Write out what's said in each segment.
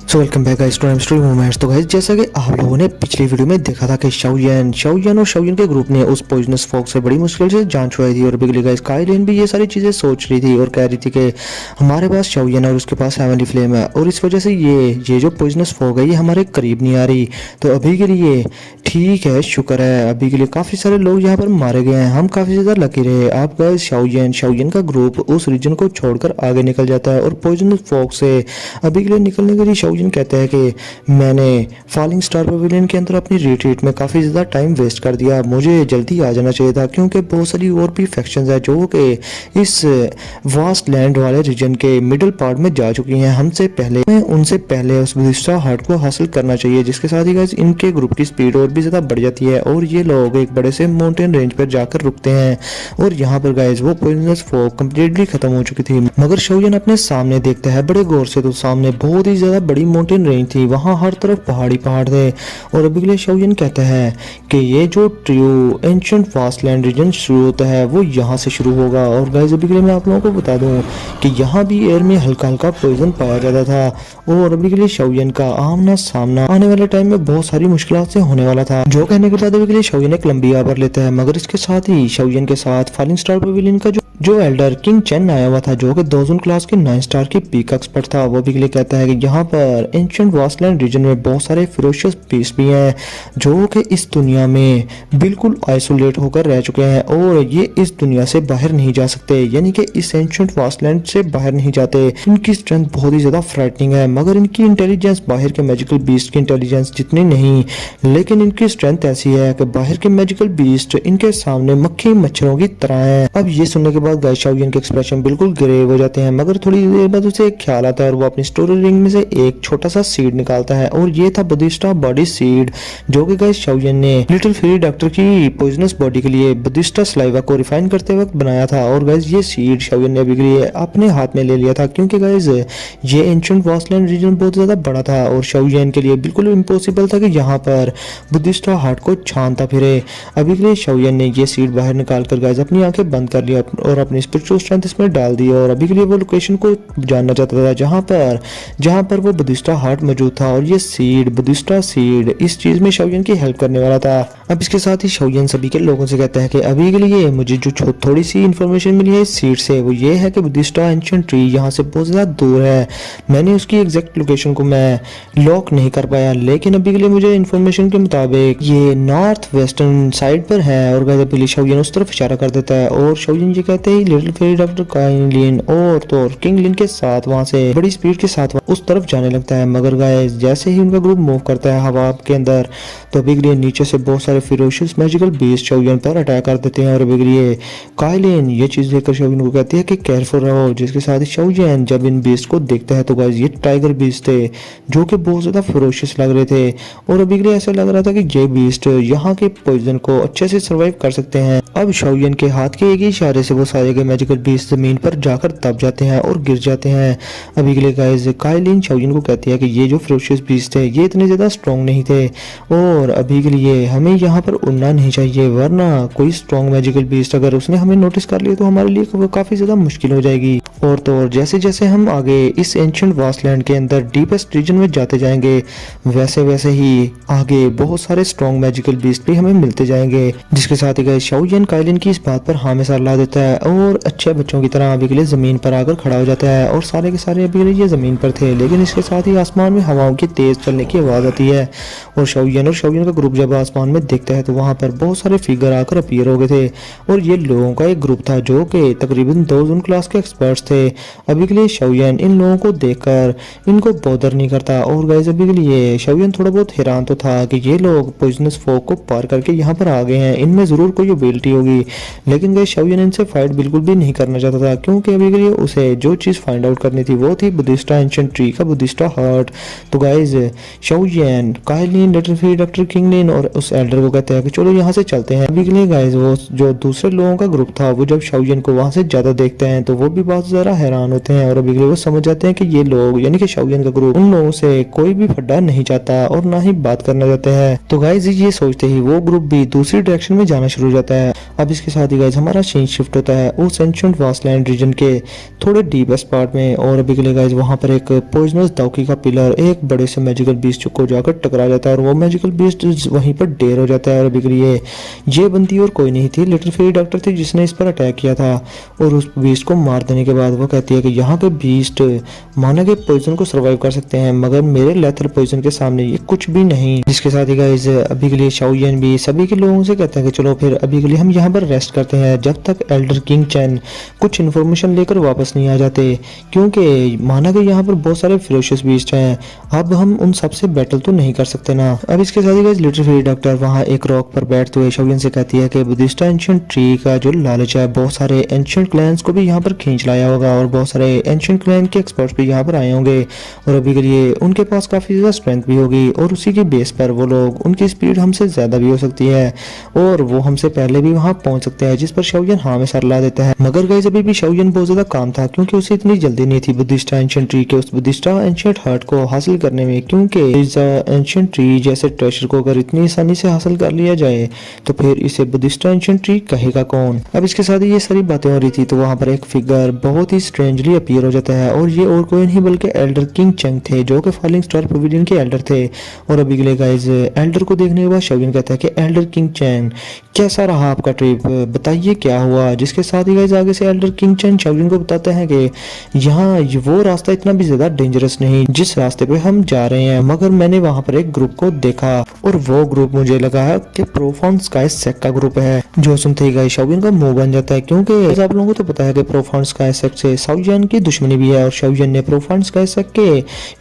So welcome back guys to M story moments. तो guys जैसा कि आप लोगों ने पिछली वीडियो में देखा था कि शाओयन और शाओयन के ग्रुप ने उस पॉइजनस फॉग से बड़ी मुश्किल से जान छुड़ाई थी और बिगली गाइस काइलिन भी ये सारी चीज़ें सोच रही थी और कह रही थी कि हमारे पास शाओयन और उसके पास हेवनली फ्लेम है और इस वजह से ये जो पॉइजनस फॉग है ये हमारे करीब नहीं आ रही। तो अभी के लिए ठीक है, शुक्र है, अभी के लिए काफ़ी सारे लोग यहाँ पर मारे गए हैं, हम काफ़ी ज़्यादा लकी रहे। आप गाइस शाओयन का ग्रुप उस रीजन को छोड़कर आगे निकल जाता है और पॉइजनस फॉग से अभी के लिए निकलने के लिए शाओयन कहता है कि मैंने फॉलिंग स्टार पवेलियन के अंदर अपनी रिट्रीट में काफ़ी ज़्यादा टाइम वेस्ट कर दिया, मुझे जल्दी आ जाना चाहिए था क्योंकि बहुत सारी और भी फैक्शंस है जो कि इस वास्ट लैंड वाले रीजन के मिडिल पार्ट में जा चुकी हैं हमसे पहले। मैं उनसे पहले उस बदिस्टा हार्ट को हासिल करना चाहिए, जिसके साथ ही गाइस इनके ग्रुप की स्पीड और भी ज़्यादा बढ़ जाती है और ये लोग एक बड़े से माउंटेन रेंज पर जाकर रुकते हैं और यहाँ पर गाइस वो पॉइजनस फॉग कंप्लीटली खत्म हो चुकी थी। मगर शाओयन अपने सामने देखता है बड़े गौर से, तो सामने बहुत ही ज़्यादा बड़ी माउंटेन रेंज थी, वहाँ हर तरफ पहाड़ थे और अभी के लिए शाओयन कहता है कि ये जो ट्रू एंशिएंट फास्टलैंड रीजन शुरू होता है वो यहाँ से शुरू होगा। और गाइस अभी के लिए मैं आप लोगों को बता दूं कि यहाँ भी एयर में हल्का हल्का पॉइजन पाया जाता था और अभी के लिए शाओयन का आमना सामना आने वाले टाइम में बहुत सारी मुश्किलात से होने वाला था। जो कहने के बाद अभी के लिए शाओयन एक लंबी आवर लेता है, मगर इसके साथ ही शाओयन के साथ फॉलिंग स्टार पवेलियन का जो एल्डर किंग चेन आया हुआ था, जो कि दोजन क्लास के 9 स्टार की पीक एक्सपर्ट था, वो भी के लिए कहता है कि यहाँ पर एंशिएंट वास्टलैंड रीजन में बहुत सारे फिरोशियस बीस्ट भी हैं जो कि इस दुनिया में बिल्कुल आइसोलेट होकर रह चुके हैं और ये इस दुनिया से बाहर नहीं जा सकते, यानी कि इस एंशिएंट वास्टलैंड से बाहर नहीं जाते। इनकी स्ट्रेंथ बहुत ही ज्यादा फ्राइटनिंग है, मगर इनकी इंटेलिजेंस बाहर के मैजिकल बीस्ट की इंटेलिजेंस जितनी नहीं, लेकिन इनकी स्ट्रेंथ ऐसी है कि बाहर के मैजिकल बीस्ट इनके सामने मक्खी मच्छरों की तरह है। अब ये सुनने के बाद गाइस शाओयन के एक्सप्रेशन बिल्कुल ग्रेव हो जाते हैं, मगर थोड़ी देर बाद उसे एक ख्याल आता है और वो अपनी स्टोरी रिंग में से एक छोटा सा सीड निकालता है और ये था बदिस्टा बॉडी सीड, जो कि गाइस शाओयन ने लिटिल फेरी डॉक्टर की पॉइजनस बॉडी के लिए बदिस्टा सलाइवा को रिफाइन करते वक्त बनाया था। और गाइस ये सीड शाओयन ने अभी के लिए अपने हाथ में ले लिया था क्योंकि गाइस ये एंशिएंट वास्टलैंड रीजन बहुत ज्यादा बड़ा था और शाओयन के लिए बिल्कुल इम्पॉसिबल था कि यहाँ पर बदिस्टा हार्ट को छानता फिरे। अभी के लिए शाओयन ने ये सीड बाहर निकाल कर गाइस अपनी आंखें बंद कर लिया और अपनी स्पिरिचुअल स्ट्रेंथ इसमें डाल दी और अभी के लिए वो लोकेशन को जानना चाहता था जहां पर वो बदिस्टा हार्ट मौजूद था और ये सीड बदिस्टा सीड इस चीज में शाओयन की हेल्प करने वाला था। अब इसके साथ ही शाओयन सभी के लोगों से कहता है कि अभी के लिए मुझे जो थोड़ी सी इन्फॉर्मेशन मिली है इस सीड से, वो ये है कि बदिस्टा एंशिएंट ट्री यहाँ से बहुत ज्यादा दूर है, मैंने उसकी एग्जैक्ट लोकेशन को मैं लॉक नहीं कर पाया, लेकिन अभी के लिए मुझे इन्फॉर्मेशन के मुताबिक ये नॉर्थ वेस्टर्न साइड पर है। और गाइस शाओयन उस तरफ इशारा कर देता है और शाओयन जी कहते हैं लिटिल फेरी डॉक्टर काइलिन और तो किंग लिन के साथ वहां से बड़ी स्पीड के साथ उस तरफ जाने लगता है। मगर गाइस जैसे ही उनका ग्रुप मूव करता है हवा के अंदर, तो अभी के लिए नीचे से बहुत सारे फिरोशियस मैजिकल बीस्ट शाओयन पर अटैक कर देते हैं और अभी के लिए काइलिन ये चीज देखकर शाओयन को कहती है कि केयरफुल रहो, जिसके साथ ही शाओयन जब इन बीस्ट को देखता है तो गाइस ये टाइगर बीस्ट थे जो कि बहुत ज्यादा फिरोशियस लग रहे थे और अभी के लिए ऐसा लग रहा था कि ये बीस्ट यहाँ के पॉइजन को अच्छे से सर्वाइव कर सकते हैं। अब शाओयन के हाथ के एक ही इशारे से वो सारे के मैजिकल बीस्ट जमीन पर जाकर दब जाते हैं और गिर जाते हैं। अभी के लिए गाइस काइलिन शाओयन को कहती है कि ये जो फिरोशियस बीस्ट थे ये इतने ज्यादा स्ट्रॉन्ग नहीं थे और अभी के लिए हमें यहाँ पर उड़ना नहीं चाहिए, वरना कोई स्ट्रॉन्ग मैजिकल बीस्ट अगर उसने हमें नोटिस कर लिया तो हमारे लिए काफी ज्यादा मुश्किल हो जाएगी। और तो और जैसे जैसे हम आगे इस एंशिएंट वास्टलैंड के अंदर डीपेस्ट रीजन में जाते जाएंगे वैसे वैसे ही आगे बहुत सारे स्ट्रॉन्ग मैजिकल बीस्ट भी हमें मिलते जाएंगे। जिसके साथ ही गाइस शाओयन काइलिन की इस बात पर हमेशा ला देता है और अच्छे बच्चों की तरह अभी के लिए जमीन पर आकर खड़ा हो जाता है और सारे के सारे अभी के लिए ये जमीन पर थे, लेकिन इसके साथ ही आसमान में हवाओं की तेज चलने की आवाज आती है और शाओयन का ग्रुप जब आसमान में देखता है तो वहां पर बहुत सारे फिगर आकर अपीयर हो गए थे और ये लोगों का एक ग्रुप था जो कि तकरीबन 2 जून क्लास के एक्सपर्ट्स थे। अभी के लिए शाओयन इन लोगों को देखकर इनको बॉदर नहीं करता और गाइस अभी के लिए शाओयन थोड़ा बहुत हैरान तो था कि ये लोग पॉइजनस फॉग को पार करके यहाँ पर आ गए हैं, इनमें जरूर कोई एबिलिटी होगी, लेकिन गाइस शाओयन इनसे फाइट बिल्कुल भी नहीं करना चाहता था क्योंकि अभी के लिए उसे जो चीज फाइंड आउट करनी थी वो थी बदिस्टा एंशिएंट ट्री का बदिस्टा हार्ट। तो guys Shaoyan Kaelin little fairy doctor king लिन और उस एल्डर को कहते हैं कि चलो यहाँ से चलते हैं। अभी के लिए गाइस वो जो दूसरे लोगों का ग्रुप था वो जब शाओयन को वहां से ज्यादा देखते हैं तो वो भी बहुत ज्यादा हैरान होते हैं और अभी के लिए वो समझ जाते हैं कि ये लोग यानी कि शाओयन का ग्रुप उन लोगों से कोई भी फड्डा नहीं चाहता और ना ही बात करना चाहते हैं। तो गाइस ये सोचते ही वो ग्रुप भी दूसरी डायरेक्शन में जाना शुरू हो जाता है। अब इसके साथ ही गाइस हमारा सीन शिफ्ट होता है उस एंशिएंट वास्टलैंड रीजन के थोड़े डीपेस्ट पार्ट में। और अभी के लिए गाइस वहाँ पर एक पॉइजनस दाउकी का पिलर एक बड़े से मैजिकल बीस्ट को जाकर टकरा जाता है और वो मैजिकल बीस्ट वहीं पर ढेर हो जाता है। और अभी के लिए ये बंदी और कोई नहीं थी, लिटिल फेरी डॉक्टर थी जिसने इस पर अटैक किया था। और उस बीस्ट को मार देने के बाद वो कहती है कि यहाँ के बीस्ट माना के पॉइजन को सर्वाइव कर सकते हैं मगर मेरे लेथल पॉइजन के सामने ये कुछ भी नहीं। जिसके साथ ही गाइस अभी के लिए शाओयन भी सभी के लोगों से कहते हैं कि चलो फिर अभी के लिए हम यहाँ पर रेस्ट करते हैं जब तक एल्डर किंग चैन कुछ इन्फॉर्मेशन लेकर वापस नहीं आ जाते, क्योंकि माना कि यहाँ पर बहुत सारे फिरोशियस बीस्ट हैं, अब हम उन सबसे बैटल तो नहीं कर सकते ना। अब इसके साथ ही गाइस लिटिल फेरी डॉक्टर वहाँ एक रॉक पर बैठते हुए शाओयन से कहती है कि बुद्धिस्ट एंशिएंट ट्री का जो लालच है बहुत सारे एंशिएंट क्लैंस को भी यहाँ पर खींच लाया होगा और बहुत सारे एंशिएंट क्लैन के एक्सपर्ट्स भी यहाँ पर आए होंगे और अभी के लिए उनके पास काफी ज्यादा स्ट्रेंथ भी होगी और उसी के बेस पर वो लोग उनकी स्पीड हमसे ज्यादा भी हो सकती है और वो हमसे पहले भी वहाँ पहुंच सकते हैं। जिस पर शाओयन हाँ में सर ला देता है मगर गाइस अभी भी शाओयन बहुत ज्यादा काम था क्योंकि उसे इतनी जल्दी नहीं थी बुद्धिस्ट एंशिएंट ट्री के उस बुद्धिस्ट एंशिएंट हार्ट को हासिल करने में, क्योंकि इस एंशिएंट ट्री जैसे ट्रेजर को अगर इतनी आसानी से हासिल कर लिया जाए तो फिर इसे बुद्धिस्ट एंशिएंट ट्री कहेगा कौन। अब इसके साथ ही ये सारी बातें हो रही थी तो वहाँ पर एक फिगर बहुत ही स्ट्रेंजली अपीयर हो जाता है और ये और कोई नहीं बल्कि एल्डर किंग चंग थे जो कि फॉलिंग स्टार पवेलियन के एल्डर थे। और अभी के लिए गाइस एल्डर को देखने के बाद शाओयन कहता है कि एल्डर किंग चैन कैसा रहा आपका ट्रिप, बताइए क्या हुआ। जिसके साथ ही गाइस आगे से एल्डर किंग चैन शाओयन को बताता है कि यहाँ वो रास्ता इतना भी ज्यादा डेंजरस नहीं जिस रास्ते पे हम जा रहे हैं, मगर मैंने वहाँ पर एक ग्रुप को देखा और वो ग्रुप मुझे लगा है कि प्रोफाउंड स्काई सेक्ट का ग्रुप है। जो सुनते ही गाइस शाओयन का मुंह बन जाता है क्योंकि आप लोगों को तो पता है कि प्रोफाउंड स्काई सेक्ट से शाओयन की दुश्मनी भी है और शाओयन ने प्रोफाउंड स्काई सेक्ट के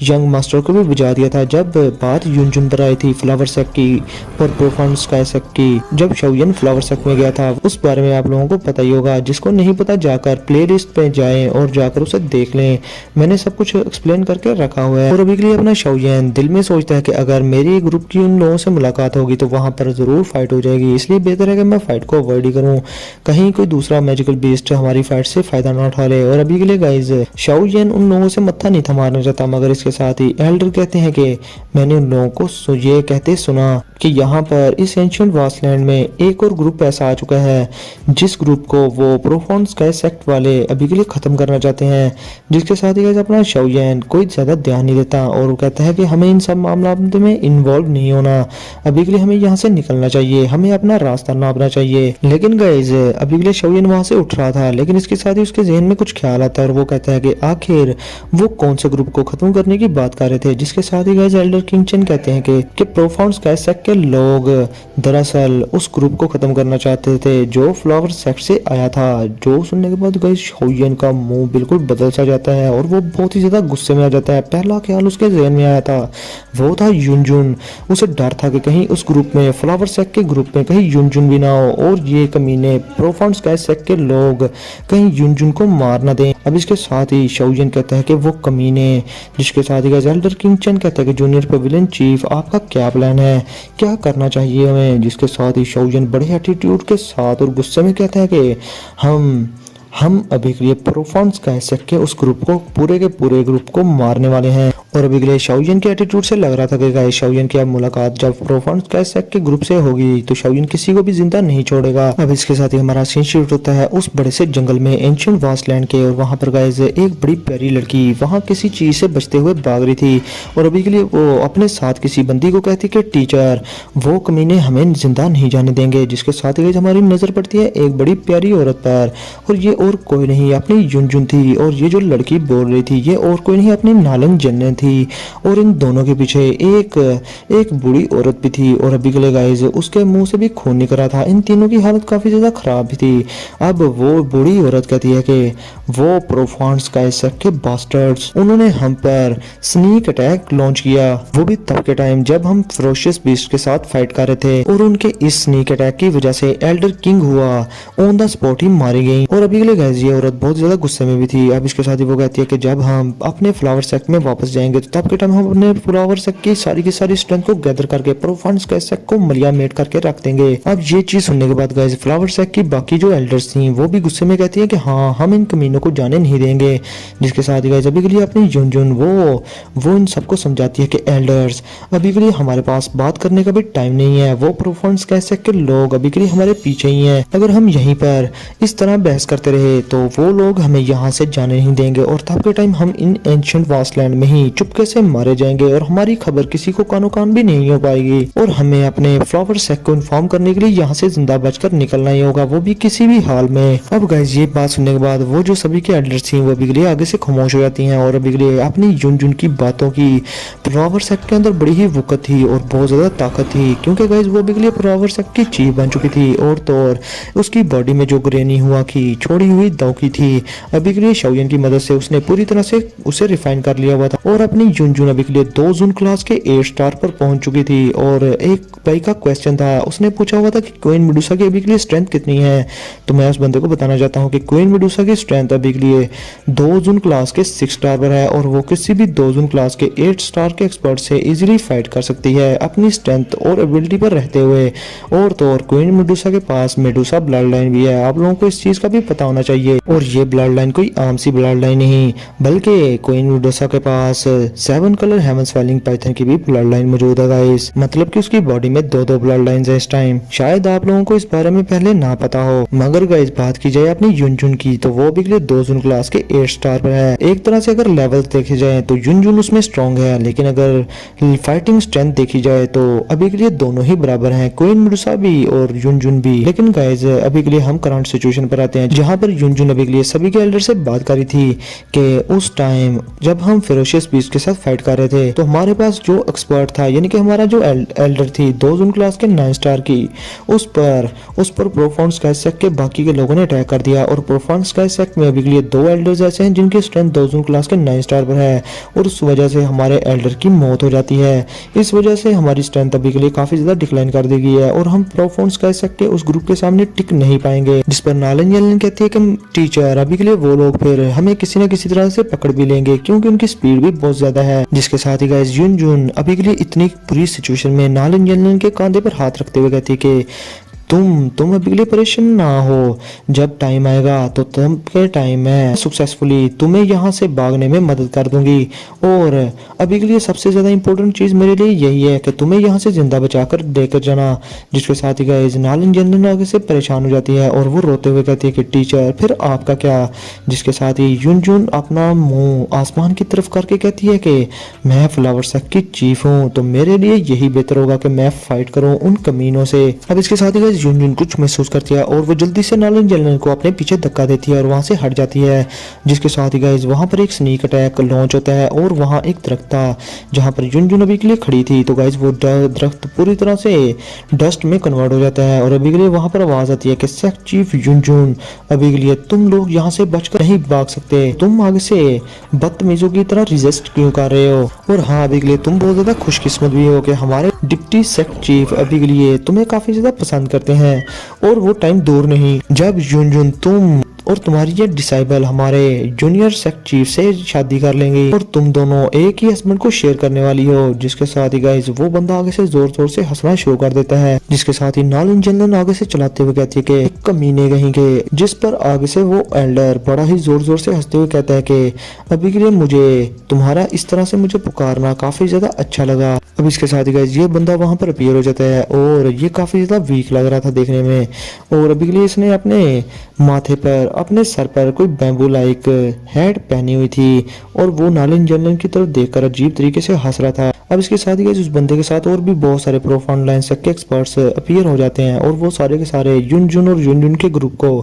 यंग मास्टर को भी बुझा दिया था जब बात युनजुन पर आई थी फ्लावर सेक्ट की और प्रोफाउंड स्काई सेक्ट की। जब शाओयन फ्लावर सेक्ट में गया था उस बारे में आप लोगों को पता ही होगा, जिसको नहीं पता जाकर प्लेलिस्ट पे जाएं और जाकर उसे देख लें, मैंने सब कुछ एक्सप्लेन करके रखा हुआ है। और अभी के लिए अपना शाओयन दिल में सोचता है कि अगर मेरी ग्रुप की उन लोगों से मुलाकात होगी तो वहां पर जरूर फाइट हो जाएगी, इसलिए बेहतर है कि मैं फाइट को अवॉइड ही करूं, कहीं कोई दूसरा मैजिकल बीस्ट हमारी फाइट से फायदा ना उठा ले। और अभी के लिए गाइस शाओयन उन लोगों से मत्था नहीं थमाना चाहता मगर इसके साथ ही एल्डर कहते हैं कि मैंने उन लोगों को ये कहते सुना कि यहाँ पर इस एंशिएंट वास्टलैंड में एक और ग्रुप ऐसा आ चुका है जिस ग्रुप को वो प्रोफाउंड स्काई सेक्ट वाले अभी के लिए खत्म करना चाहते हैं। जिसके साथ ही गाइस अपना शाओयन कोई ज्यादा ध्यान नहीं देता और वो कहता है कि हमें इन सब मामलों में इन्वॉल्व नहीं होना, अभी के लिए हमें यहाँ से निकलना चाहिए, हमें अपना रास्ता नापना चाहिए। लेकिन गाइस अभी के लिए शाओयन वहां से उठ रहा था लेकिन इसके साथ ही उसके जहन में कुछ ख्याल आता है और वो कहता है कि आखिर वो कौन से ग्रुप को खत्म करने की बात कर रहे थे। जिसके साथ ही गाइस एल्डर किंग चैन कहते हैं कि प्रोफाउंड स्काई सेक्ट के लोग दरअसल उस ग्रुप को खत्म करना चाहते थे जो फ्लावर सेक्ट से आया था। जो सुनने के बाद गाइस शाओयन का मुंह बिल्कुल बदल सा जाता है और वो बहुत ही ज्यादा गुस्से में आ जाता है। पहला ख्याल उसके जहन में आया था वो था युनजुन, उसे डर था कि कहीं उस ग्रुप में फ्लावर सेक्ट के ग्रुप में कहीं युनजुन भी ना हो और ये कमीने प्रोफाउंड स्काई सेक्ट के लोग कहीं युनजुन को मार ना दें। अब इसके साथ ही शाओयन कहता है कि वो कमीने। जिसके साथ ही एल्डर किंग चैन कहता है कि जूनियर पवेलियन चीफ आपका क्या प्लान है, क्या करना चाहिए हमें। जिसके साथ ही शाओयन बड़े एटीट्यूड के साथ और गुस्से में कहता है कि हम अभी के लिए प्रोफाउंड स्काई सेक्ट के उस ग्रुप को पूरे के पूरे ग्रुप को मारने वाले हैं। और अभी के लिए शाओयन के एटीट्यूड से लग रहा था कि गाइस शाओयन की अब मुलाकात जब प्रोफाउंड स्काई सेक्ट के ग्रुप से होगी तो शाओयन किसी को भी जिंदा नहीं छोड़ेगा। अब इसके साथ ही हमारा सीन शुरू होता है उस बड़े से जंगल में एंशिएंट वास्टलैंड के और वहां पर गाइस एक बड़ी प्यारी लड़की वहां किसी चीज से बचते हुए भाग रही थी और अभी के लिए वो अपने साथ किसी बंदी को कहती कि टीचर वो कमीने हमें जिंदा नहीं जाने देंगे। जिसके साथ ही हमारी नजर पड़ती है एक बड़ी प्यारी औरत पर और ये और कोई नहीं अपनी युनजुन थी और ये जो लड़की बोल रही थी ये और कोई नहीं अपनी नालंग जन्नत थी और इन दोनों के पीछे एक बूढ़ी औरत भी थी और अभी के लिए गाइस उसके मुंह से भी खून निकल रहा था। इन तीनों की हालत काफी ज्यादा खराब भी थी। अब वो बूढ़ी औरत कहती है कि वो प्रोफाउंड स्काई सेक्ट के बास्टर्ड्स उन्होंने हम पर स्नीक अटैक लॉन्च किया, वो भी तब के टाइम जब हम फेरोशियस बीस्ट के साथ फाइट कर रहे थे और उनके इस स्नीक अटैक की वजह से एल्डर किंग हुआ ऑन द स्पॉट ही मारी गई। और अभी के लिए गाइस ये औरत बहुत ज्यादा गुस्से में भी थी। अब इसके साथ ही वो कहती है कि जब हम अपने फ्लावर सेक्ट में वापस जाएंगे तो तब के टाइम हम अपने फ्लावर सेक्ट की सारी स्ट्रेंथ को गैदर करके प्रोफाउंड स्काई सेक्ट को मलिया मेट करके रख देंगे। अब ये चीज सुनने के बाद गाइस फ्लावर सेक्ट की बाकी जो एल्डर्स थी वो भी गुस्से में कहती है कि हाँ हम इन कमीनों को जाने नहीं देंगे। जिसके साथ ही गाइस अभी के लिए अपनी युनजुन वो इन सबको समझाती है कि एल्डर्स अभी के लिए हमारे पास बात करने का भी टाइम नहीं है, वो प्रोफाउंड स्काई सेक्ट के लोग अभी के लिए हमारे पीछे ही हैं, अगर हम यहीं पर इस तरह बहस करते रहे तो वो लोग हमें यहाँ से जाने नहीं देंगे और तब के टाइम हम इन एंशिएंट वास्टलैंड में ही चुपके से मारे जाएंगे और हमारी खबर किसी को कानो कान भी नहीं हो पाएगी और हमें अपने फ्लावर सेक को इन्फॉर्म करने के लिए यहाँ से जिंदा बचकर निकलना ही होगा, वो भी किसी भी हाल में। अब गाइस ये बात सुनने के बाद वो जो सभी के एल्डर्स थी वो अभी के लिए आगे से खामोश हो जाती हैं और अभी के लिए अपनी जुन की बातों की फ्लावर सेक के अंदर बड़ी ही वक़्त थी और बहुत ज्यादा ताकत थी, क्योंकि गाइस वो अभी के लिए फ्लावर सेक की चीफ बन चुकी थी और तो और उसकी बॉडी में जो ग्रेनी हुआ की छोड़ी हुई दाव की थी अभी के लिए शाओयन की मदद से उसने पूरी तरह से उसे रिफाइन कर लिया हुआ था और अपनी जुन अभी के लिए 2 जून क्लास के 8 स्टार पर पहुंच चुकी थी। और एक भाई का क्वेश्चन था, उसने पूछा हुआ था कि क्वीन मेडुसा की अभी के लिए स्ट्रेंथ कितनी है, तो मैं उस बंदे को बताना चाहता हूँ कि क्वीन मेडुसा की स्ट्रेंथ अभी के लिए 2 जून क्लास के 6 स्टार पर है और वो किसी भी 2 जून क्लास के 8 स्टार के एक्सपर्ट से इजीली फाइट कर सकती है अपनी स्ट्रेंथ और एबिलिटी पर रहते हुए। और तो और क्वीन मेडुसा के पास मेडुसा ब्लड लाइन भी है, आप लोगों को इस चीज का भी पता होना चाहिए। और ये ब्लड लाइन कोई आम सी ब्लड लाइन नहीं बल्कि क्वीन मेडुसा के पास 7 कलर हेवन स्वेलिंग पाइथन की भी ब्लड लाइन मौजूद है गाइस, मतलब कि उसकी बॉडी में 2 ब्लड लाइंस है इस टाइम। शायद आप लोगों को इस बारे में पहले ना पता हो, मगर गाइस बात की जाए अपनी युनजुन की तो वो भी 2 जून क्लास के 8 स्टार पर है। एक तरह से अगर लेवल देखे जाए तो युनजुन उसमें स्ट्रॉन्ग है, लेकिन अगर फाइटिंग स्ट्रेंथ देखी जाए तो अभी के लिए दोनों ही बराबर हैं, क्वीन मेडुसा भी और युनजुन भी। लेकिन गाइस अभी के लिए हम करंट सिचुएशन पर आते हैं जहाँ पर युनजुन अभी के लिए सभी के एल्डर से बात करी थी कि उस टाइम जब हम फेरोशियस बीस्ट के साथ फाइट कर रहे थे तो हमारे पास जो एक्सपर्ट था यानी कि हमारा जो एल्डर थी 2 जून क्लास के 9 स्टार की, उस पर प्रोफाउंड स्काई सेक्ट के बाकी के लोगों ने अटैक कर दिया और प्रोफाउंड स्काई सेक्ट में अभी के लिए 2 एल्डर्स ऐसे हैं जिनकी स्ट्रेंथ 2 जून क्लास के 9 स्टार पर है और उस वजह से हमारे एल्डर की मौत हो जाती है। इस वजह से हमारी स्ट्रेंथ अभी के लिए काफी ज्यादा डिक्लाइन कर दी गई है और हम प्रोफाउंड स्काई सेक्ट के उस ग्रुप के सामने टिक नहीं पाएंगे, जिस पर नालन येलन कहती है कि टीचर अभी के लिए वो लोग फिर हमें किसी न किसी तरह से पकड़ भी लेंगे क्योंकि उनकी स्पीड भी बहुत ज्यादा है। जिसके साथ ही गाइस युनजुन अभी के लिए इतनी बुरी सिचुएशन में नालन येलन के कंधे पर हाथ रखते हुए कहती है कि तुम अभी के लिए परेशान ना हो, जब टाइम आएगा तो तुम के टाइम में सक्सेसफुली तुम्हें यहाँ से भागने में मदद कर दूंगी। और अभी के लिए सबसे ज्यादा इंपॉर्टेंट चीज मेरे लिए यही है कि तुम्हें यहाँ से जिंदा बचाकर देकर जाना। जिसके साथ ही गाइस नालन जनरल आगे से परेशान हो जाती है और वो रोते हुए कहती है कि टीचर फिर आपका क्या। जिसके साथ ही युनजुन अपना मुंह आसमान की तरफ करके कहती है कि मैं फ्लावर सेक्ट की चीफ हूँ तो मेरे लिए यही बेहतर होगा कि मैं फाइट करूँ उन कमीनों से। अब इसके साथ ही युनजुन कुछ महसूस करती है और वो जल्दी से नालन जेलन को अपने पीछे धक्का देती है और वहां से हट जाती है। जिसके साथ ही गाइस वहां पर एक स्नीक अटैक लॉन्च होता है और वहां एक दरख्त था जहां पर युनजुन अभी के लिए खड़ी थी, तो गाइस वो दरख्त पूरी तरह से डस्ट में कन्वर्ट हो जाता है और अभी के लिए वहां पर आवाज आती है कि सेक्ट चीफ युनजुन अभी के लिए तुम लोग यहाँ से बचकर नहीं भाग सकते, तुम आगे से बदतमीजों की तरह रिजेस्ट क्यों कर रहे हो। और हाँ अभी के लिए तुम बहुत ज्यादा खुशकिस्मत भी हो कि हमारे डिप्टी सेक्ट चीफ अभी के लिए तुम्हें काफी ज्यादा पसंद करते हैं और वो टाइम दूर नहीं जब युनजुन तुम और तुम्हारी ये डिसाइबल हमारे जूनियर सेक्ट चीफ से शादी कर लेंगे और तुम दोनों एक ही हस्बैंड को शेयर करने वाली हो। जिसके साथ ही गाइस वो बंदा आगे से जोर जोर से हंसना शुरू कर देता है। जिसके साथ ही नालन जनरल आगे से चलाते हुए कहती है कि कमीने कहीं के, जिस पर आगे से वो एल्डर बड़ा ही जोर जोर से हंसते हुए कहता है कि अभी के लिए मुझे तुम्हारा इस तरह से मुझे पुकारना काफी ज्यादा अच्छा लगा। अब इसके साथ ही गाइस ये बंदा वहां पर अपीयर हो जाता है और ये काफी ज्यादा वीक लग रहा था देखने में और अभी के लिए इसने अपने माथे पर अपने सर पर कोई बैम्बू लाइक हेड पहनी हुई थी और वो नालन जनरल की तरफ देखकर अजीब तरीके से हंस रहा था। अब इसके साथ ही उस बंदे के साथ और भी बहुत सारे प्रोफाउंड लाइन के एक्सपर्ट्स अपीयर हो जाते हैं और वो सारे के सारे युनजुन और युनजुन के ग्रुप को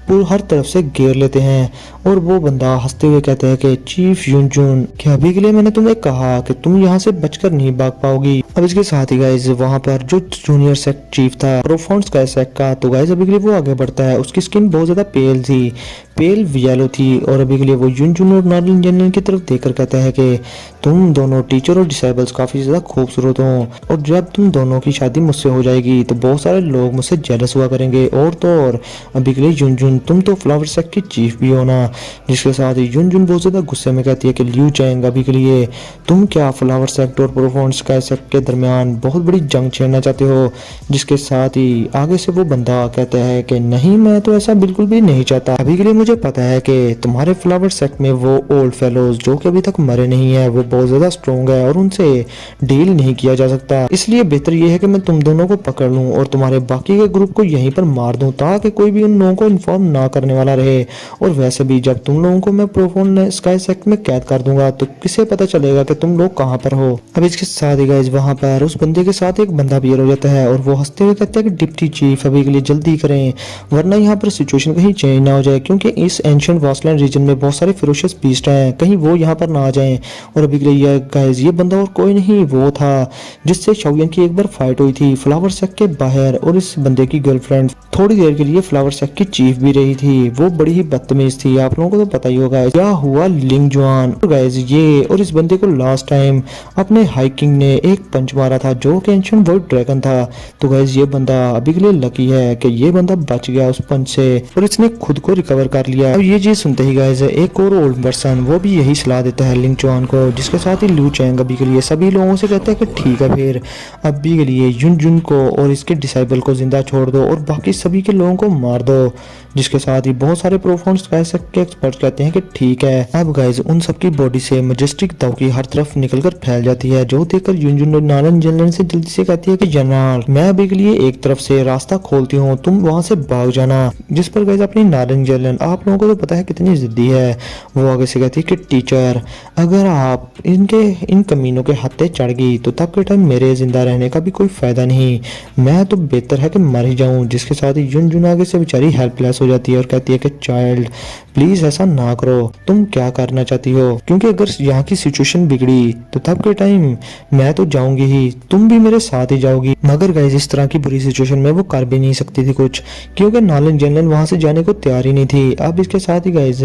पूरी हर तरफ से घेर लेते हैं और वो बंदा हंसते हुए कहता है कि चीफ युनजुन क्या अभी के लिए मैंने तुम्हें कहा कि तुम यहाँ से बचकर नहीं भाग पाओगी। अब इसके साथ ही गाइस वहाँ पर जो जूनियर सेक्ट चीफ था प्रोफाउंड स्काई सेक्ट का, तो गाइस अभी के लिए वो आगे बढ़ता है। उसकी स्किन बहुत ज्यादा पेल थी, पेल येलो थी और अभी के लिए वो युनजुन और नालन जनरल की तरफ देखकर कहता है कि तुम दोनों टीचर और डिसाइबल्स काफी ज्यादा खूबसूरत हो और जब तुम दोनों की शादी मुझसे हो जाएगी तो बहुत सारे लोग मुझसे जेलस हुआ करेंगे और तो और अभी के लिए युनजुन तुम तो फ्लावर सेक्ट की चीफ भी हो ना। जिसके साथ ही युनजुन बहुत ज्यादा गुस्से में कहती है कि लियू चैंग अभी के लिए तुम क्या फ्लावर सेक्ट और प्रोफाउंड स्काई सेक्ट के दरमियान बहुत बड़ी जंग छेड़ना चाहते हो। जिसके साथ ही आगे से वो बंदा कहता है कि नहीं मैं तो ऐसा बिल्कुल भी नहीं चाहता सकता। अभी के लिए मुझे पता है कि तुम्हारे फ्लावर सेक्ट में वो ओल्ड फेलोज जो कि अभी तक मरे नहीं है वो बहुत ज्यादा स्ट्रॉन्ग है और उनसे डील नहीं किया जा सकता, इसलिए बेहतर ये है कि मैं तुम दोनों को पकड़ लूं और तुम्हारे बाकी के ग्रुप को यहीं पर मार दूं ताकि कोई भी उन लोगों को इन्फॉर्म ना करने वाला रहे। और वैसे भी जब तुम लोगों को मैं प्रोफोन स्काई सेक्ट में कैद कर दूंगा तो किसे पता चलेगा कि तुम लोग कहाँ पर हो। अब इसके साथ ही गाइस वहां पर उस बंदे के साथ एक बंदा भी हो जाता है और वो हंसते हुए कहता है कि डिप्टी चीफ अभी के लिए जल्दी करें वरना यहाँ पर सिचुएशन कहीं चेंज ना हो जाए, क्योंकि इस एंशिएंट वास्टलैंड रीजन में बहुत सारे फेरोशियस बीस्ट हैं, कहीं वो यहाँ पर ना आ जाएं। और अभी के लिए गाइस ये बंदा और कोई नहीं वो था जिससे शाओयन की एक बार फाइट हुई थी फ्लावर सेक्ट के बाहर, और इस बंदे की गर्लफ्रेंड थोड़ी देर के लिए फ्लावर सेक्ट की चीफ भी रही थी। वो बड़ी ही बदतमीज थी, आप लोगों को तो पता ही होगा क्या हुआ लिंग जुआन। गाइस ये और इस बंदे को लास्ट टाइम अपने हाइकिंग ने एक पंच मारा था जो कि एंशिएंट वर्ल्ड ड्रैगन था। तो गाइस ये बंदा अभी के लिए लकी है कि ये बंदा बच गया उस पंच से और इसने खुद को रिकवर कर लिया। अब ये चीज सुनते ही गाइस एक और ओल्ड पर्सन वो भी यही सलाह देता है लिंग जुआन को, जिसके साथ ही लू चैंग अभी के लिए सभी लोगों से कहता है कि ठीक है फिर अभी के लिए युन जुन को और इसके डिसाइबल को जिंदा छोड़ दो और बाकी सभी के लोगों को मार दो। जिसके साथ ही बहुत सारे प्रोफोन स्काई सेक्ट के एक्सपर्ट कहते हैं कि ठीक है। अब गाइस उन सबकी बॉडी से मैजेस्टिक दौकी हर तरफ निकलकर फैल जाती है, जो देखकर युनजुन और नालन जनरल से जल्दी से कहती है कि जनरल मैं अभी के लिए एक तरफ से रास्ता खोलती हूँ, तुम वहां से भाग जाना। जिस पर गाइस अपनी नालन जनरल आप लोगों को तो पता है कितनी जिद्दी है, वो आगे से कहती है कि टीचर अगर आप इन कमीनों के हत्थे चढ़ गई तो तब के टाइम मेरे जिंदा रहने का भी कोई फायदा नहीं, मैं तो बेहतर है कि मर ही जाऊं। जिसके साथ ही युनजुन आगे से बेचारी हेल्पलेस हो जाती है और कहती है कि चाइल्ड प्लीज ऐसा ना करो, तुम क्या करना चाहती हो, क्योंकि अगर यहाँ की सिचुएशन बिगड़ी तो तब के टाइम मैं तो जाऊंगी ही, तुम भी मेरे साथ ही जाओगी। मगर गाइस इस तरह की बुरी सिचुएशन में वो कर भी नहीं सकती थी कुछ, क्योंकि नालन जनरल वहां से जाने को तैयार ही नहीं थी। अब इसके साथ ही गाइस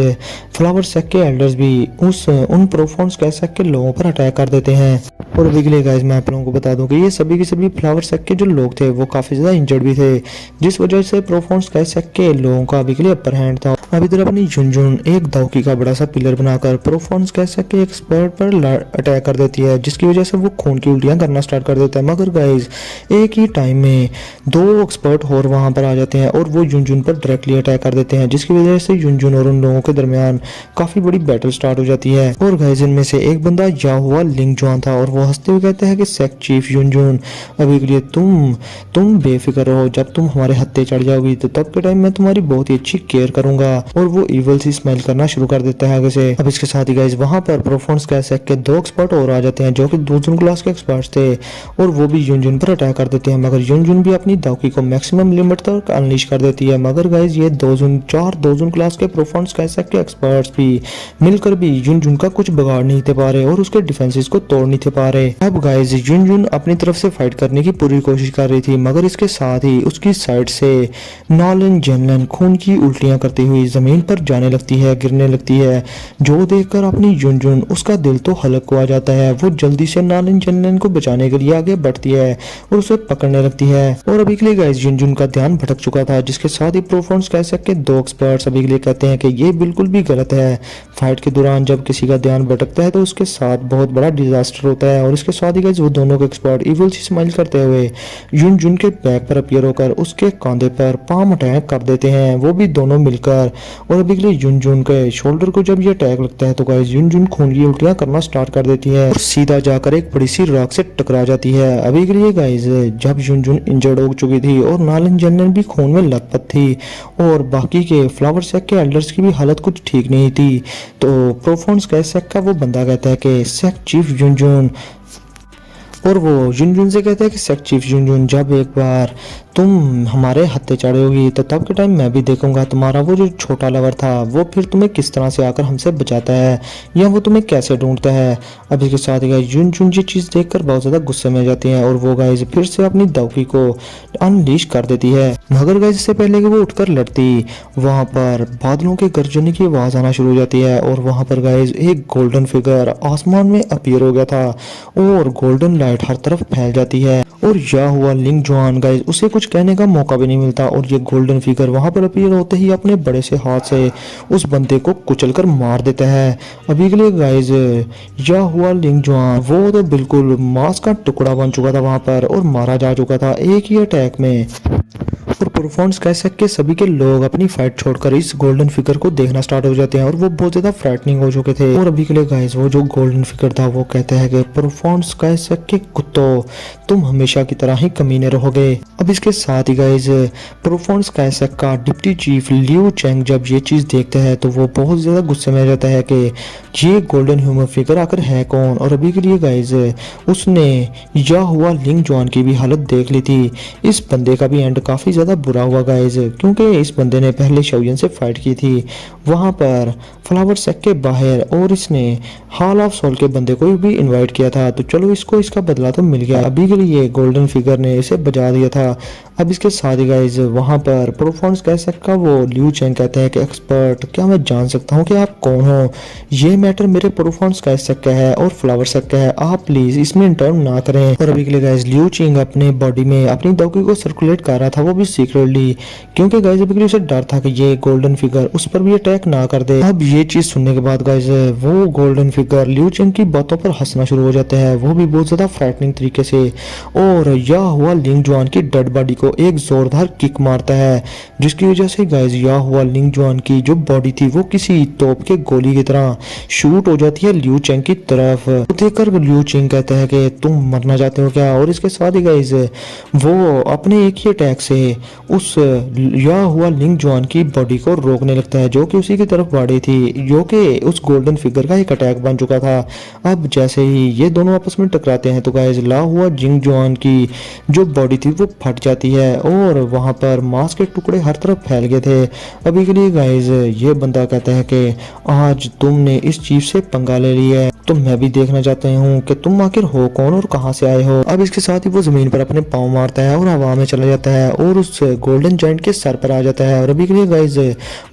फ्लावर सेक्ट के एल्डर्स भी उन प्रोफोन स्काई सेक्ट के लोगों पर अटैक कर देते हैं। और अभी के लिए गाइस मैं आप लोगों को बता दूं कि ये सभी के सभी फ्लावर सेक्ट के जो लोग थे वो काफी ज्यादा इंजर्ड भी थे, जिस वजह से प्रोफोन स्काई सेक्ट के लोगों का अभी के लिए अपर हैंड था। अब इधर अपनी युनजुन एक दाउकी का बड़ा सा पिलर बनाकर प्रोफोन स्काई सेक्ट के एक्सपर्ट पर अटैक कर देती है, जिसकी वजह से वो खून की उल्टियां करना स्टार्ट कर देता है। मगर गाइस एक ही टाइम में दो एक्सपर्ट और वहां पर आ जाते हैं और वो युनजुन पर डायरेक्टली अटैक कर देते हैं, जिसकी वजह से युनजुन और उन लोगों के दरमियान काफी बड़ी बैटल स्टार्ट हो जाती है। और गाइस इनमें से एक बंदा या हुआ लिंग जुआन था और वो हंसते हुए कहते हैं कि सेक्ट चीफ युनजुन अभी के लिए तुम बेफिक्र रहो, जब तुम हमारे हत्थे चढ़ जाओगी तो तब के टाइम मैं तुम्हारी बहुत ही अच्छी केयर करूंगा। और वो इवल सी स्माइल करना शुरू कर देता है आगे से। अब इसके साथ ही गाइस वहां पर प्रोफोन स्काई सेक्ट के दो एक्सपर्ट और आ जाते हैं जो कि दूसरी क्लास के एक्सपर्ट्स थे और वो भी युनजुन पर अटैक कर देते हैं। मगर युनजुन भी अपनी दाउकी को मैक्सिमम लिमिट तक अनलीश कर देती है। मगर गाइस ये चार दोजुन क्लास के प्रोफोन स्काई सेक्ट के एक्सपर्ट्स भी मिलकर भी युनजुन का कुछ बिगाड़ नहीं थे पा रहे और उसके डिफेंसेस को तोड़ नहीं थे पा रहे। अब गाइस युनजुन अपनी तरफ से फाइट करने की पूरी कोशिश कर रही थी, मगर इसके साथ ही उसकी साइड से नालन जनरल खून की उल्टियां करती हुई जमीन पर जाने लगती है, गिरने लगती है, जो देखकर अपनी युनजुन उसका दिल तो हलक को आ जाता है। वो जल्दी से नालन जनरल को बचाने के लिए आगे बढ़ती है और उसे पकड़ने लगती है। और अभी के लिए गाइस युनजुन का ध्यान भटक चुका था, जिसके साथ ही प्रोफोन स्काई सेक्ट के दो एक्सपर्ट्स अभी के लिए कहते हैं कि ये बिल्कुल भी गलत है। फाइट के दौरान जब किसी का ध्यान भटकता है तो उसके साथ बहुत बड़ा डिजास्टर होता है। और इसके साथ ही गाइस वो दोनों के एक्सपर्ट इविल सी स्माइल करते हुए युनजुन के बैक पर अपीयर होकर उसके कंधे पर पाम अटैक कर देते हैं, वो भी दोनों मिलकर। और अभी के लिए युनजुन के शोल्डर को जब ये अटैक लगता है तो गाइस युनजुन खून की उल्टियां करना स्टार्ट कर देती है और सीधा जाकर एक बड़ी सी रॉक से टकरा जाती है। अभी के लिए गाइस जब युनजुन इंजर्ड हो चुकी थी और नालन जनरल भी खून में लथपथ थी और बाकी के फ्लावर सेक्ट के एल्डर्स की भी हालत कुछ ठीक नहीं थी, तो प्रोफोन स्काई सेक्ट का वो बंदा कहता है कि सेक्ट चीफ युनजुन, और वो युनजुन से कहता है कि सेक्ट चीफ युनजुन जब एक बार तुम हमारे हत्थे चढ़ोगी तो तब के टाइम मैं भी देखूंगा तुम्हारा वो जो छोटा लवर था वो फिर तुम्हें किस तरह से आकर हमसे बचाता है या वो तुम्हें कैसे ढूंढता है। अब इसके साथ ही युनजुन ये चीज देखकर बहुत ज्यादा गुस्से में जाती है और वो गाइस फिर से अपनी दाउकी को अनलीश कर देती है। मगर गाइस इससे पहले कि वो उठकर लड़ती वहां पर बादलों के गरजने की आवाज आना शुरू हो जाती है और वहां पर गाइस एक गोल्डन फिगर आसमान में अपीयर हो गया था और गोल्डन लाइट हर तरफ फैल जाती है और या हुआ लिंग जुआन गाइस उसे कुछ कहने का मौका भी नहीं मिलता और ये गोल्डन फिगर वहां पर अपीयर होते ही अपने बड़े से हाथ से उस बंदे को कुचलकर मार देता है। अभी के लिए गाइस या हुआ लिंग जुआन वो तो बिल्कुल मांस का टुकड़ा बन चुका था वहां पर और मारा जा चुका था एक ही अटैक में। और परफॉर्मेंस कह सकते के सभी के लोग अपनी फाइट छोड़कर इस गोल्डन फिगर को देखना स्टार्ट हो जाते हैं और वो बहुत ज्यादा फ्राइटनिंग हो चुके थे। और अभी के लिए गाइस वो जो गोल्डन फिगर था वो कहते हैं कि परफॉर्मेंस कह सकते कुत्तों तुम हमेशा की तरह ही कमीने रहोगे। अब इसके साथ ही गाइस परफॉर्मेंस कह का डिप्टी चीफ लियू चैंग जब ये चीज देखते हैं तो वो बहुत ज्यादा गुस्से में आ जाता है कि ये गोल्डन ह्यूमन फिगर आकर है कौन। और अभी के लिए गाइस उसने या हुआ लिंग जुआन की भी हालत देख ली थी। इस बंदे का भी एंड काफी ज्यादा बुरा हुआ गाइस, क्योंकि इस बंदे ने पहले शाओयन से फाइट की थी वहां पर फ्लावर सेक के बाहर, और इसने हॉल ऑफ सोल के बंदे को भी इनवाइट किया था। तो चलो इसको इसका बदला तो मिल गया। अभी के लिए गोल्डन फिगर ने इसे बजा दिया था। अब इसके साथ ही गाइस वहां पर परफॉर्मेंस कह सकता वो लियू चैंग कहते हैं कि एक्सपर्ट क्या मैं जान सकता हूं कि आप कौन हो। ये मैटर मेरे परफॉर्मेंस कह सकता है और फ्लावर सेक का है, आप प्लीज इसमें इंटर्न ना करें। और अभी के लिए गाइस लियू चैंग अपने बॉडी में अपनी दौकी को सर्कुलेट कर रहा था, वो भी सीक्रेटली, क्योंकि गाइस अभी के लिए उसे डर था कि ये गोल्डन फिगर उस पर भी अटैक ना कर दे। अब ये चीज सुनने के बाद गाइस वो गोल्डन फिगर लियू चैंग की बातों पर हंसना शुरू हो जाता है, वो भी बहुत ज्यादा फ्राइटनिंग तरीके से। और या हुआ लिंग जुआन की डेड बॉडी को एक जोरदार किक मारता है, जिसकी वजह से गाइस या हुआ लिंग जुआन की जो बॉडी थी वो किसी तोप के गोली की तरह शूट हो जाती है लियू चैंग की तरफ। तो देखकर लियू चैंग कहता है कि तुम मरना चाहते हो क्या। और इसके साथ ही गाइस वो अपने एक ही अटैक से उस या हुआ लिंग जुआन की बॉडी को रोकने लगता है, जो कि उसी की तरफ बढ़ी थी, जो कि उस गोल्डन फिगर का एक अटैक बन चुका था। अब जैसे ही ये दोनों आपस में टकराते हैं तो गाइस ला हुआ जिंग जुआन की जो बॉडी थी वो फट जाती है और वहां पर मांस के टुकड़े हर तरफ फैल गए थे। अभी के लिए गाइस ये बंदा कहता है कि आज तुमने इस चीज से पंगा ले लिया है, तो मैं भी देखना चाहता हूँ कि तुम आखिर हो कौन और कहां से आए हो। अब इसके साथ ही वो जमीन पर अपने पांव मारता है और हवा में चला जाता है और उस गोल्डन जायंट के सर पर आ जाता है। और अभी के लिए गाइस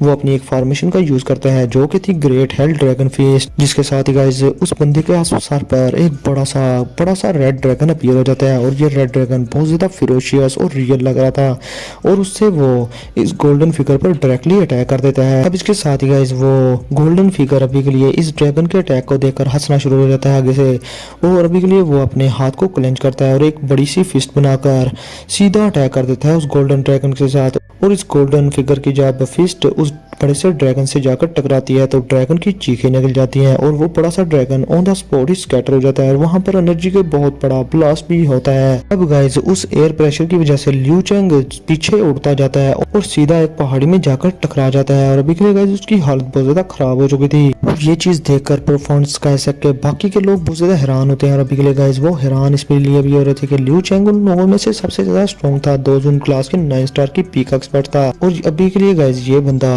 वो अपनी एक फॉर्मेशन का यूज करता है जो कि थी ग्रेट हेल ड्रैगन फेस, जिसके साथ ही गाइस उस बंदे के सर पर एक बड़ा सा रेड ड्रैगन अपीयर हो जाता है। और ये रेड ड्रैगन बहुत ज्यादा फिरोशियस और रियल लग रहा था और उससे वो इस गोल्डन फिगर पर डायरेक्टली अटैक कर देता है। अब इसके साथ ही गाइस वो गोल्डन फिगर अभी के लिए इस ड्रैगन के अटैक को देखकर हंसना शुरू हो जाता है आगे से। और अभी के लिए वो अपने हाथ को क्लेंच करता है और एक बड़ी सी फिस्ट बनाकर सीधा अटैक कर देता है उस गोल्डन ड्रैगन के साथ। और इस गोल्डन फिगर की जब फिस्ट उस बड़े से ड्रैगन से जाकर टकराती है तो ड्रैगन की चीखें निकल जाती हैं और वो बड़ा सा dragon on the spot he scatter हो जाता है और वहां पर एनर्जी के बहुत बड़ा ब्लास्ट भी होता है। अब गाइस उस एयर प्रेशर की वजह से लियू चैंग पीछे उड़ता जाता है और सीधा एक पहाड़ी में जाकर टकरा जाता है। और अभी के लिए गाइस उसकी हालत बहुत ज्यादा खराब हो चुकी थी। ये चीज देखकर परफॉर्मेंस कह सकते बाकी के लोग बहुत ज्यादा हैरान होते हैं। और अभी के लिए गाइस वो हैरान इसके लिए भी हो रहे थे कि लियू चैंग उन लोगों में से सबसे ज्यादा स्ट्रॉन्ग था, 2 जून क्लास के 9 स्टार की पीक एक्सपर्ट था। और अभी के लिए गाइस ये बंदा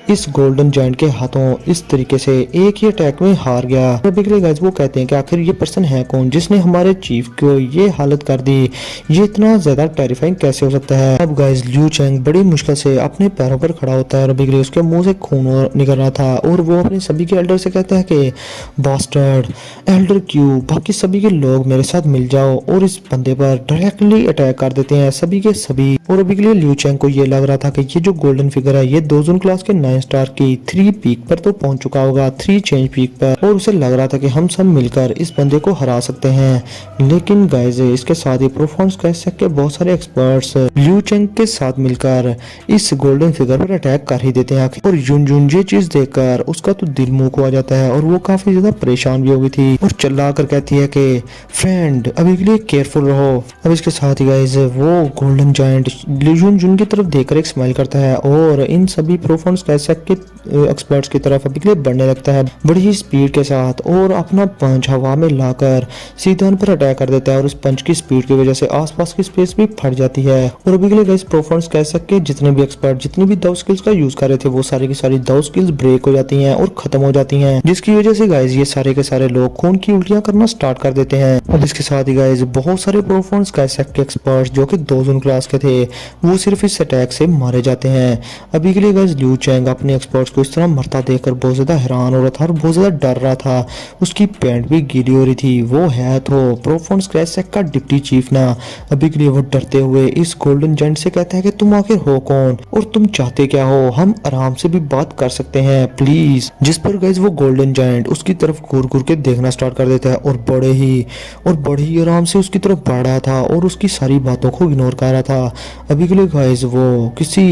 इस गोल्डन जायंट के हाथों इस तरीके से एक ही अटैक में हार गया। अभी के लिए गाइस वो कहते हैं कि आखिर ये पर्सन है कौन जिसने हमारे चीफ को ये हालत कर दी, ये इतना ज्यादा टेरिफाइंग कैसे हो सकता है। अब गाइस लियू चैंग बड़ी मुश्किल से अपने पैरों पर खड़ा होता है और अभी के लिए उसके मुंह से खून निकल रहा था और वो अपने सभी के एल्डर से कहता है कि बास्टर्ड एल्डर क्यू बाकी सभी के लोग मेरे साथ मिल जाओ और इस बंदे पर डायरेक्टली अटैक कर देते हैं सभी के सभी। और अभी के लिए लियू चैंग को ये लग रहा था कि ये जो गोल्डन फिगर है ये 2 जून क्लास के 9 स्टार की 3 पीक पर तो पहुंच चुका होगा, 3 चेंज पीक पर, और उसे लग रहा था कि हम सब मिलकर इस बंदे को हरा सकते हैं। लेकिन गाइस इसके साथ ही परफॉर्मेंस कह सकते बहुत सारे एक्सपर्ट्स लियू चैंग के साथ मिलकर इस गोल्डन फिगर पर अटैक कर ही देते हैं। और यून यून ये चीज देखकर उसका तो दिल मुंह को आ जाता है और वो काफी ज्यादा परेशान भी हो गई थी और चिल्ला कर कहती है कि फ्रेंड अभी के लिए केयरफुल रहो। अब इसके साथ ही गाइस वो गोल्डन जायंट यून यून की तरफ देखकर एक स्माइल करता है और इन सभी परफॉर्मेंस कह सकते एक्सपर्ट्स की तरफ अभी के लिए बढ़ने लगता है बड़ी ही स्पीड के साथ और अपना पंच हवा में लाकर सीधा उन पर अटैक कर देता है। और उस पंच की स्पीड की वजह से आसपास की स्पेस भी फट जाती है। और अभी के लिए गाइस परफॉर्मेंस कह सकते जितने भी एक्सपर्ट जितनी भी 2 स्किल्स का यूज कर रहे थे वो सारी की सारी 2 स्किल्स ब्रेक हो जाती हैं और खत्म हो जाती हैं, जिसकी वजह से गाइस ये सारे के सारे लोग खून की उल्टियां करना स्टार्ट कर देते हैं। और इसके साथ ही गाइस बहुत सारे परफॉर्मेंस कह सकते एक्सपर्ट जो कि 2 जून क्लास के थे वो सिर्फ इस अटैक से मारे जाते हैं। अभी के लिए गाइस लियू चैंग चैंग अपने एक्सपर्ट्स को इस तरह मरता देखकर बहुत ज़्यादा हैरान हो रहा था और बहुत ज़्यादा डर रहा था। उसकी पैंट भी गीली हो रही थी। वो है तो प्रोफोन स्क्रैचसेक का डिप्टी चीफ ना। अभी के लिए वो डरते हुए इस गोल्डन जायंट से कहता है कि तुम आखिर हो कौन और तुम चाहते क्या हो, हम आराम से भी बात कर सकते हैं प्लीज। जिस पर गाइस वो गोल्डन जायंट उसकी तरफ घूर घूर के देखना स्टार्ट कर देता है और बड़े ही आराम से उसकी तरफ बढ़ रहा था और उसकी सारी बातों को इग्नोर कर रहा था। अभी के लिए गाइस वो किसी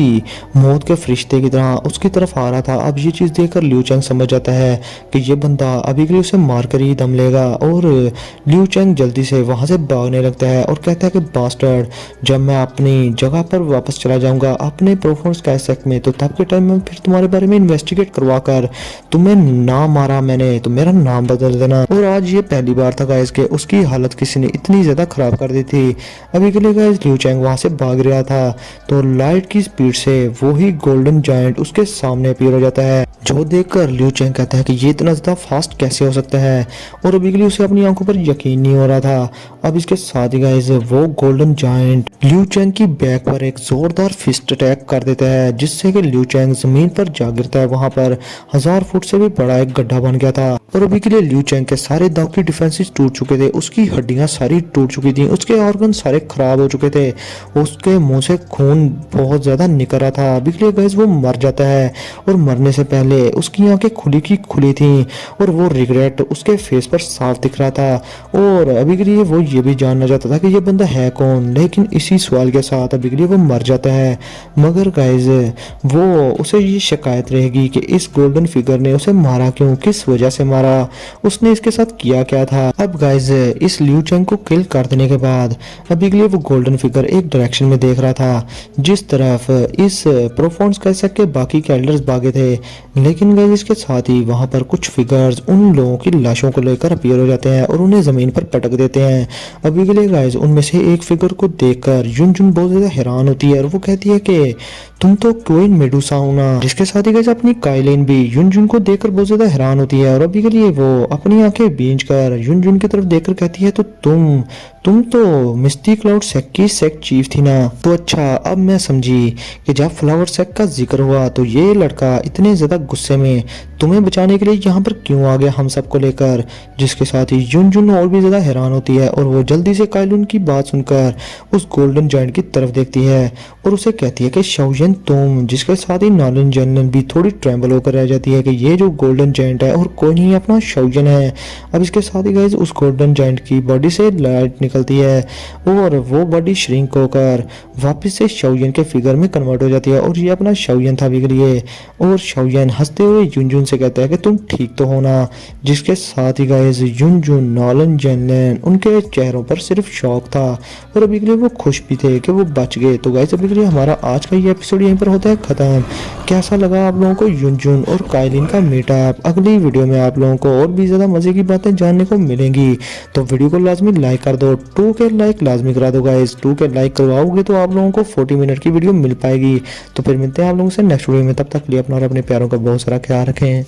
मौत के फरिश्ते की तरह उसकी तरफ आ रहा था। अब ये चीज़ देखकर लिू चैंग समझ जाता है कि ये बंदा अभी के लिए उसे मार कर ही दम लेगा और लिू चैंग जल्दी से वहां से भागने लगता है और कहता है कि बास्टर्ड, जब मैं अपनी जगह पर वापस चला जाऊंगा अपने प्रोफोन स्क्रैचसेक में, तो तब के टाइम में फिर तुम्हारे बारे में इन्वेस्टिगेट करवा कर तुम्हें ना मारा मैंने तो मेरा नाम बदल देना। और आज ये पहली बार था गाइस के उसकी हालत किसी ने इतनी ज्यादा खराब कर दी थी। अभी के लिए गाइस लिू चैंग वहां से भाग रहा था तो लाइट की स्पीड से वो ही गोल्डन जायंट उसके सामने अपीयर हो जाता है, जो देखकर लिू चैंग कहता है कि ये इतना ज्यादा फास्ट कैसे हो सकता है। और अभी के लिए उसे अपनी आंखों पर यकीन नहीं हो रहा था। अब इसके साथ ही गाइस वो गोल्डन जायंट लिू चैंग की बैक पर एक जोरदार फिस्ट अटैक कर देता है, जिससे कि लिू चैंग जमीन पर जा गिरता है। वहां पर 1000 फुट से भी बड़ा एक गड्ढा बन गया था और अभी के लिए लिू चैंग के सारे दांव की डिफेंसेस टूट चुके थे, उसकी हड्डियां सारी टूट चुकी थी, उसके ऑर्गन सारे खराब हो चुके थे, उसके मुंह से खून बहुत ज्यादा निकल रहा था। अभी के लिए गाइस वो मर जाता है और मरने से पहले उसकी आंखें खुली की खुली थी और वो रिग्रेट उसके फेस पर साफ दिख रहा था। और अभी के लिए वो ये भी जानना चाहता था कि ये बंदा है कौन, लेकिन इसी सवाल के साथ अभी के लिए वो मर जाता है। मगर गाइस वो उसे ये शिकायत रहेगी कि इस गोल्डन फिगर ने उसे मारा क्यों, किस वजह से मारा, उसने इसके साथ किया क्या था। अब गाइस इस लिू चैंग को किल कर देने के बाद अभी के लिए वो गोल्डन फिगर एक डायरेक्शन में देख रहा था जिस तरफ इस प्रोफोन स्क्रैचसेक के बाकी कैल्डर्स भागे थे। लेकिन गाइस इसके साथ ही वहां पर कुछ फिगर्स उन लोगों की लाशों को लेकर अपीयर हो जाते हैं और उन्हें जमीन पर पटक देते हैं। अभी के लिए गाइस उनमें से एक फिगर को देखकर युन जुन बहुत ज्यादा हैरान होती है और वो कहती है कि तुम तो क्वीन मेडुसा हो ना। जिसके साथ ही गाइस अपनी काइलिन भी युन जुन को देखकर बहुत ज्यादा हैरान होती है और अभी के लिए वो अपनी आंखें बींच कर युन जुन की तरफ देखकर कहती है तो तुम तो मिस्टी क्लाउड सेक की सेक चीफ थी ना। तो अच्छा, अब मैं समझी कि जब फ्लावर सेक का जिक्र हुआ तो ये लड़का इतने ज्यादा गुस्से में तुम्हें बचाने के लिए यहाँ पर क्यों आ गया हम सबको लेकर। जिसके साथ ही युन जुन और भी ज्यादा हैरान होती है और वो जल्दी से काइलुन की बात सुनकर उस गोल्डन जायंट की तरफ देखती है और उसे कहती है कि शाओयन तुम। जिसके साथ ही नॉलन जनरल भी थोड़ी ट्रेम्बल होकर रह जाती है कि ये जो गोल्डन जायंट है और कोई नहीं अपना शाओयन है। अब इसके साथ ही गाइस उस गोल्डन जायंट की बॉडी से लाइट निकलती है और वो बॉडी श्रिंक होकर वापस से शाओयन के फिगर में कन्वर्ट हो जाती है और ये अपना शाओयन था बिगड़ लिए। और शाओयन हंसते हुए युन जुन से कहता है कि तुम ठीक तो हो ना। जिसके साथ ही गाइस युन जुन, नॉलन जेनलन उनके चेहरों पर सिर्फ शौक था और अभी के लिए वो खुश भी थे कि वो बच गए। तो गाइस अभी के लिए हमारा आज का ये एपिसोड यहीं पर होता है खत्म। कैसा लगा आप लोगों को युन जुन और काइलिन का मीटअप। अगली वीडियो में आप लोगों को और भी ज्यादा मजे की बातें जानने को मिलेंगी, तो वीडियो को लाजमी लाइक कर दो। 2K लाइक लाजमी करा दो गाइस। 2K लाइक करवाओगे तो आप लोगों को 40 मिनट की वीडियो मिल पाएगी। तो फिर मिलते हैं आप लोगों से नेक्स्ट वीडियो में, तब तक के लिए अपना और अपने प्यारों का बहुत सारा ख्याल रखें।